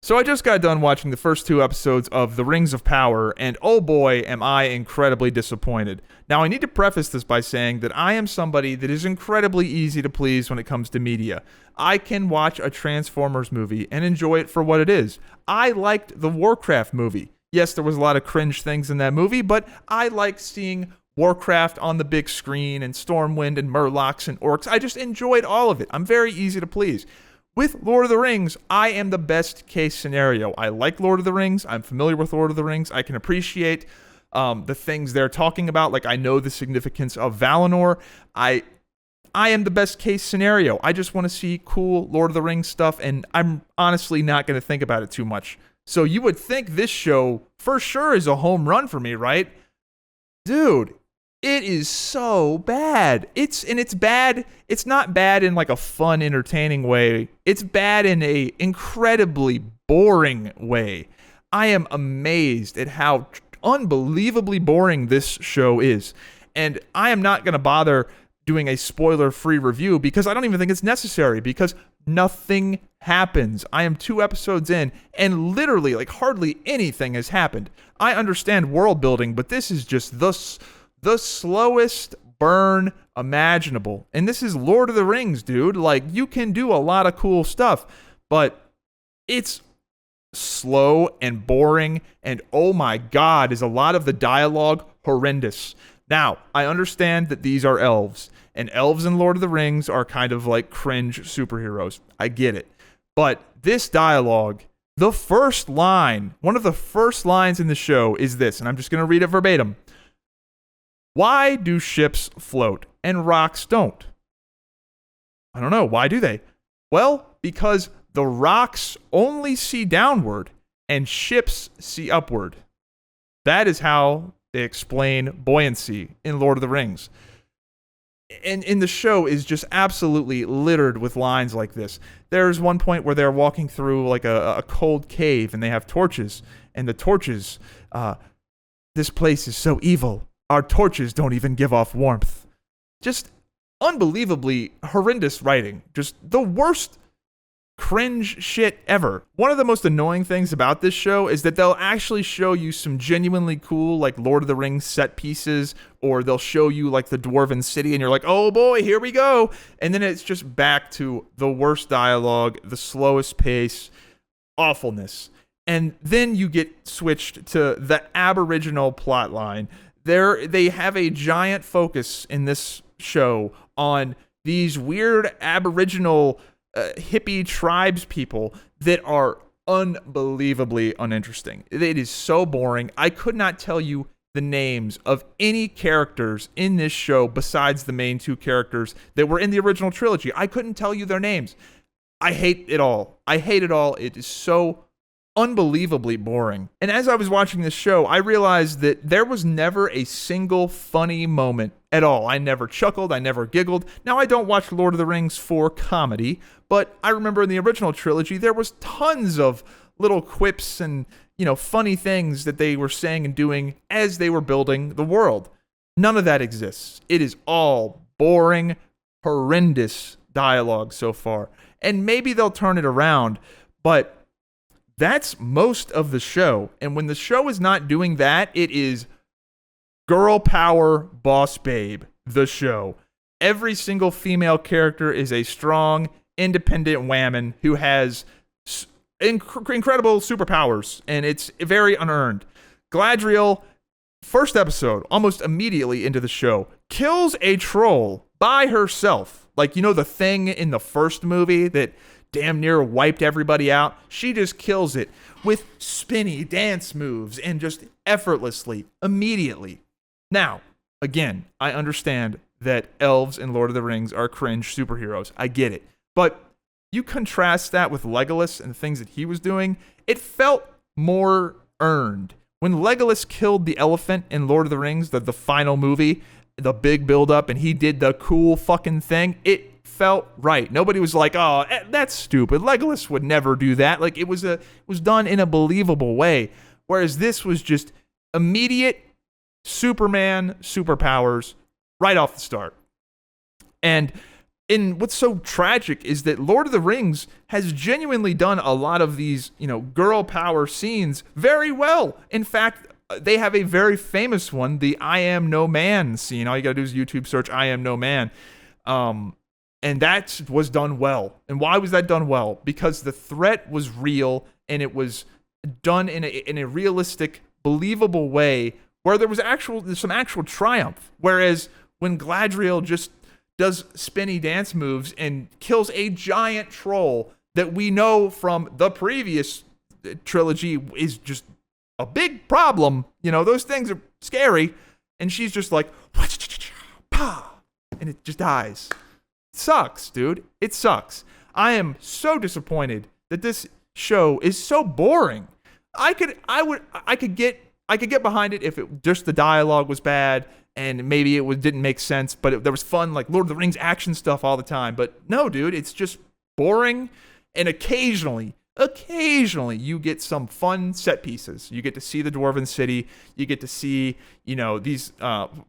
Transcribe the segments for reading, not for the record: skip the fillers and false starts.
So I just got done watching the first two episodes of The Rings of Power, and oh boy, am I incredibly disappointed. Now, I need to preface this by saying that I am somebody that is incredibly easy to please when it comes to media. I can watch a Transformers movie and enjoy it for what it is. I liked the Warcraft movie. Yes, there was a lot of cringe things in that movie, but I like seeing Warcraft on the big screen and Stormwind and Murlocs and Orcs. I just enjoyed all of it. I'm very easy to please. With Lord of the Rings, I am the best case scenario. I like Lord of the Rings. I'm familiar with Lord of the Rings. I can appreciate the things they're talking about. Like, I know the significance of Valinor. I am the best case scenario. I just want to see cool Lord of the Rings stuff, and I'm honestly not going to think about it too much. So you would think this show for sure is a home run for me, right? Dude, it is so bad. It's bad. It's not bad in like a fun, entertaining way. It's bad in a incredibly boring way. I am amazed at how unbelievably boring this show is. And I am not going to bother doing a spoiler-free review because I don't even think it's necessary, because nothing happens. I am 2 episodes in and literally like hardly anything has happened. I understand world building, but this is just the slowest burn imaginable. And this is Lord of the Rings, dude. Like, you can do a lot of cool stuff, but it's slow and boring, and oh my god, is a lot of the dialogue horrendous. Now, I understand that these are elves, and elves in Lord of the Rings are kind of like cringe superheroes. I get it. But this dialogue, the first line, one of the first lines in the show is this, and I'm just going to read it verbatim. Why do ships float and rocks don't? I don't know. Why do they? Well, because the rocks only see downward and ships see upward. That is how they explain buoyancy in Lord of the Rings. And in the show is just absolutely littered with lines like this. There's one point where they're walking through like a cold cave and they have torches. And the torches, this place is so evil. Our torches don't even give off warmth. Just unbelievably horrendous writing. Just the worst cringe shit ever. One of the most annoying things about this show is that they'll actually show you some genuinely cool, like, Lord of the Rings set pieces, or they'll show you, like, the Dwarven City, and you're like, oh boy, here we go. And then it's just back to the worst dialogue, the slowest pace, awfulness. And then you get switched to the Aboriginal plotline. They have a giant focus in this show on these weird Aboriginal hippie tribes people that are unbelievably uninteresting. It is so boring. I could not tell you the names of any characters in this show besides the main 2 characters that were in the original trilogy. I couldn't tell you their names. I hate it all. I hate it all. It is so unbelievably boring. And as I was watching this show, I realized that there was never a single funny moment at all. I never chuckled. I never giggled. Now, I don't watch Lord of the Rings for comedy, but I remember in the original trilogy, there was tons of little quips and, funny things that they were saying and doing as they were building the world. None of that exists. It is all boring, horrendous dialogue so far. And maybe they'll turn it around, but that's most of the show. And when the show is not doing that, it is girl power boss babe, the show. Every single female character is a strong, independent woman who has incredible superpowers, and it's very unearned. Galadriel, first episode, almost immediately into the show, kills a troll by herself. Like, the thing in the first movie that damn near wiped everybody out. She just kills it with spinny dance moves and just effortlessly, immediately. Now, again, I understand that elves in Lord of the Rings are cringe superheroes. I get it. But you contrast that with Legolas and the things that he was doing, it felt more earned. When Legolas killed the elephant in Lord of the Rings, the final movie, the big build-up, and he did the cool fucking thing, it felt right. Nobody was like, oh, that's stupid. Legolas would never do that. Like, it was done in a believable way. Whereas this was just immediate Superman superpowers right off the start. And And what's so tragic is that Lord of the Rings has genuinely done a lot of these, girl power scenes very well. In fact, they have a very famous one, the I Am No Man scene. All you gotta do is YouTube search I Am No Man. And that was done well. And why was that done well? Because the threat was real and it was done in a realistic, believable way where there was some actual triumph. Whereas when Galadriel just does spinny dance moves and kills a giant troll that we know from the previous trilogy is just a big problem. Those things are scary. And she's just like, and it just dies. It sucks, dude. It sucks. I am so disappointed that this show is so boring. I could get behind it if just the dialogue was bad and maybe didn't make sense, but there was fun, like Lord of the Rings action stuff all the time. But no, dude, it's just boring. And occasionally you get some fun set pieces. You get to see the Dwarven City. You get to see, these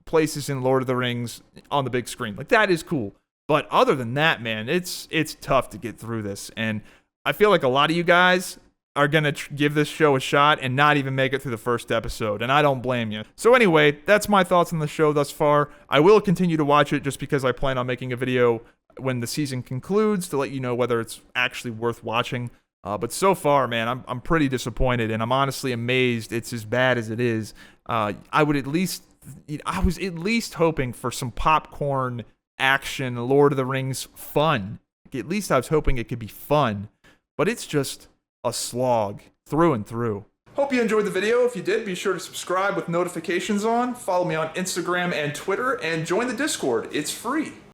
places in Lord of the Rings on the big screen. Like, that is cool. But other than that, man, it's tough to get through this. And I feel like a lot of you guys are going to give this show a shot and not even make it through the first episode, and I don't blame you. So anyway, that's my thoughts on the show thus far. I will continue to watch it just because I plan on making a video when the season concludes to let you know whether it's actually worth watching. But so far, man, I'm pretty disappointed, and I'm honestly amazed it's as bad as it is. I was at least hoping for some popcorn action, Lord of the Rings fun. At least I was hoping it could be fun, but it's just a slog through and through. Hope you enjoyed the video. If you did, be sure to subscribe with notifications on, follow me on Instagram and Twitter, and join the Discord. It's free.